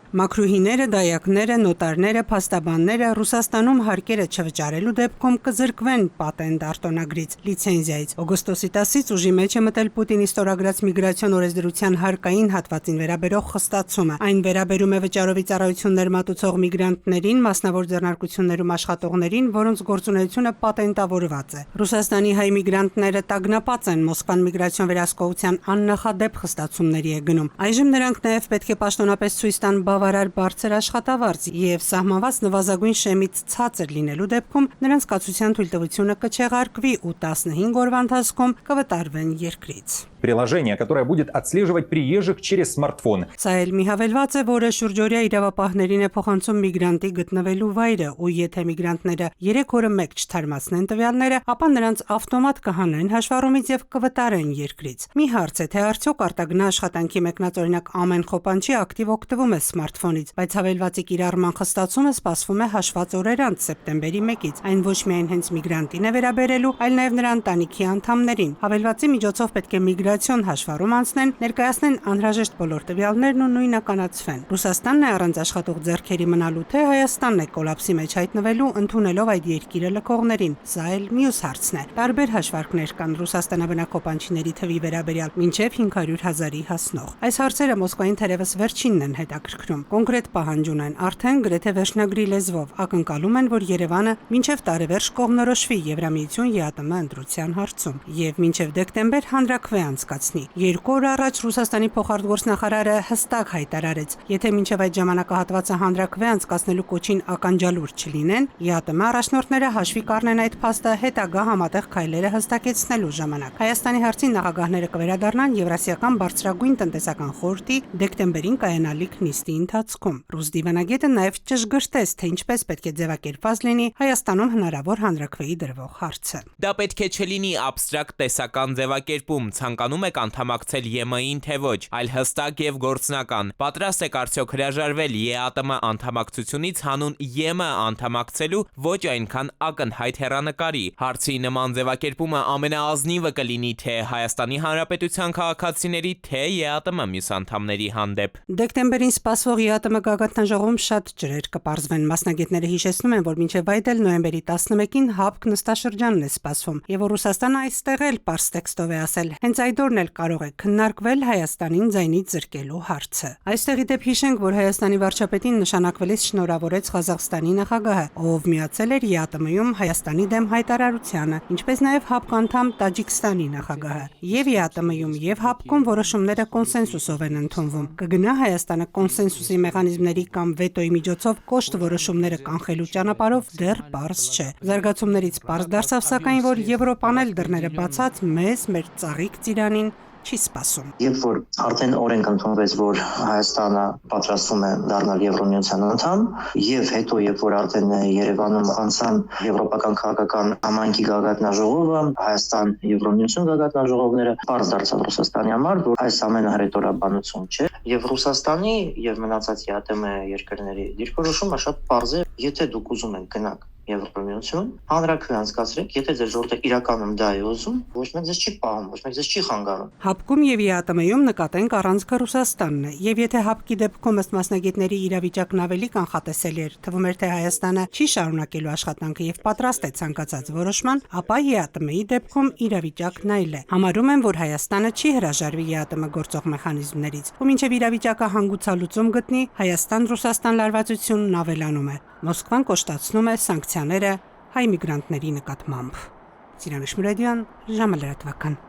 Մաքրուհիները, դայակները, նոտարները, փաստաբանները Ռուսաստանում հարկերը չվճարելու դեպքում կզրկվեն պատենտ արտոնագրից, լիցենզիայից։ Օգոստոսի 10-ից ուժի մեջ է մտել Պուտինի ստորագրած միգրացիոն օրենսդրության հարկային հատվածին վերաբերող խստացումը։ Այն վերաբերում է վճարովի ծառայություններ մատուցող միգրանտներին, մասնավոր ձեռնարկություններում աշխատողներին, որոնց գործունեությունը պատենտավորված է։ Ռուսաստանի հայ միգրանտները տագնապած են Մոսկվան միգրացիոն վերահսկողության աննախադեպ խստացումների է գնում։ Այժմ նրանք նաև պետք է պաշտոնապես ցույց տան բավարար բարձր աշխատավարձ եւ սահմանված նվազագույն շեմից ցածր լինելու դեպքում նրանց կացության թույլտվությունը կչեղարկվի ու 15 օրվա ընթացքում կվտարվեն երկրից։ Приложение, которое будет отслеживать приезжих через смартфон. Սա էլ մի հավելված է, որը շուրջօրյա իրավապահներին է փոխանցում միգրանտի գտնվելու վայրը, ու եթե միգրանտները 3 օրը մեկ չթարմացնեն տվյալները, ապա նրանց ավտոմատ կհանեն հաշվառումից եւ կվտարեն երկրից։ Մի հարց է, թե արդյոք արտագնա աշխատանքի մեկնած օրինակ ամեն խոպանչի ակտիվ օգտվում է սմարթֆոնից, բայց հավելվածի կիրառման խստացումը սպասվում է հաշված օրեր անց սեպտեմբերի 1-ից։ Այն ոչ միայն հենց միգրանտին է վերաբերելու, այլ նաև նրա ընտանիքի անդամներին։ Հավելվածի միջոցով պետք է միգրացիոն հաշվառում անցնեն, ներկայացնեն անհրաժեշտ բոլոր տվյալներն ու նույնականացվեն։ Ռուսաստանն է առանց աշխատող ձեռքերի մնալու, թե Հայաստանն է կոլապսի մեջ հայտնվելու, ընդունելով այդ երկիրը լքողներին։ Սա էլ մյուս հարցն է։ Տարբեր հաշվարկներ կան ռուսաստանաբնակ խոպանչիների թվի վերաբերյալ, մինչև 500,000-ի հասնող։ Այս հարցերը Մոսկվային թերևս վերջինն են հետաքրքրում։ Կոնկրետ պահանջ ունեն, արդեն գրեթե վերջնագրի լեզվով ակնկալում են, որ Երևանը մինչև տարեվերջ կողմնորոշվի Եվրամիություն ԵԱՏՄ ընտրության հարցում եւ մինչև դեկտեմբեր հանրաքվե անցկացնի։ 2 օր առաջ Ռուսաստանի փոխարտգործնախարարը հստակ հայտարարեց, եթե մինչև այդ ժամանակահատվածը հանրաքվե անցկացնելու կոչին ականջալուր չլինեն, ԵԱՏՄ առաջնորդները հաշվի կառնեն այդ փաստը հետագա համատեղ քայլերը հստակեցնելու ժամանակ։ Հայաստանի հարցին նախագահները կվերադառնան Եվրասիական բարձրագույն տնտեսական խորհրդի դեկտեմբերին կայանալիք նիստի ընթացքում։ Ռուս դիվանագետը նաև ճշգրտեց, թե ինչպես պետք է ձևակերպված լինի Հայաստանում հնարավոր հանրաքվեի դրվող հարցը։ Դա պետք է չլինի абստրակտ տեսական ձևակերպում, ցանկանում եք անդամակցել ԵՄ-ին թե ոչ, այլ հստակ եւ գործնական։ Պատրաստ եք արդյոք հրաժարվել ԵԱՏՄ անդամակցությունից հանուն ԵՄ անդամակցելու, ոչ այնքան ակնհայտ հեռանկարի։ Հարցի նման ձևակերպումը ամենաազնիվը կլինի թե Հայաստանի Հանրապետության քաղաքացիների, թե ԵԱՏՄ մյուս անդամների հանդեպ։ Դեկտեմբերին սպասվող ԵԱՏՄ գագաթնաժողովում շատ ջրեր կպարզվեն։ Մասնագետները հիշեցնում են, որ մինչև այդ էլ նոյեմբերի 11-ին ՀԱՊԿ նստաշրջանն է սպասվում, եւ որ Ռուսաստանը այստեղ էլ պարզ տեքստով է ասել, հենց այդ օրն էլ կարող է քննարկվել Հայաստանին ձայնից զրկելու հարցը։ Այստեղի դեպ հիշենք, որ Հայաստանի վարչապետին նշանակվելիս շնորհավորեց Ղազախստանի նախագահը, ով միացել էր ԵԱՏՄ-ում Հայաստանի դեմ հայտարարությանը, ինչպես նաև ՀԱՊԿ անդամ Տաջիկստանի նախագահը։ Եվ ԵԱՏՄ-ում եւ ՀԱՊԿ-ում որոշումները կոնսենսուսով են ընդունվում։ Կգնա Հայաստանը կոնսենսուսի մեխանիզմների կամ վետոյի միջոցով կոշտ որոշումները կանխելու ճանապարհով դեռ պարզ չէ։ Զարգացումներից պարզ դարձավ սակայն, որ Եվրոպան էլ դռները բացած մեզ մեր ծաղիկ ծիրանին չի սպասում։ Երբ որ արդեն օրենք ընդունվեց, որ Հայաստանը պատրաստվում է դառնալ Եվրոմիության անդամ, եւ հետո երբ որ արդեն Երևանում անցան եվրոպական քաղաքական համայնքի գագաթնաժողովը, Հայաստան Եվրոմիություն գագաթնաժողովները, պարզ դարձավ Ռուսաստանի համար, որ այս ամենը հռետորաբանություն չէ, եւ Ռուսաստանի եւ մնացած ԵԱՏՄ երկրների դիրքորոշումը շատ պարզ է, եթե դուք ուզում եք գնաք Եվրոմիություն, հանրաքվե անցկացրեք, եթե ձեր ժողովուրդը իրականում դա է ուզում, ոչ մեկ ձեզ չի պահում, ոչ մեկ ձեզ չի խանգարում։ ՀԱՊԿ-ում եւ ԵԱՏՄ-ում նկատենք առանցքը Ռուսաստանն է, եւ եթե ՀԱՊԿ-ի դեպքում ըստ մասնագետների իրավիճակն ավելի կանխատեսելի էր, թվում էր, թե Հայաստանը չի շարունակելու աշխատանքը եւ պատրաստ է ցանկացած որոշման, ապա ԵԱՏՄ-ի դեպքում իրավիճակն այլ է։ Համարում են, որ Հայաստանը չի հրաժարվի ԵԱՏՄ գործող մեխանիզմներից, ու մինչեւ իրավիճակը հանգուցալուծում գտնի, Հայաստան-Ռուսաստան լարվածությունն ավելանում է։ Մոսկվան կոշտացնում է սանկցիաները հայ միգրանտների նկատմամբ։ Ծիրանուշ Մուրադյան, ժամը լրատվական։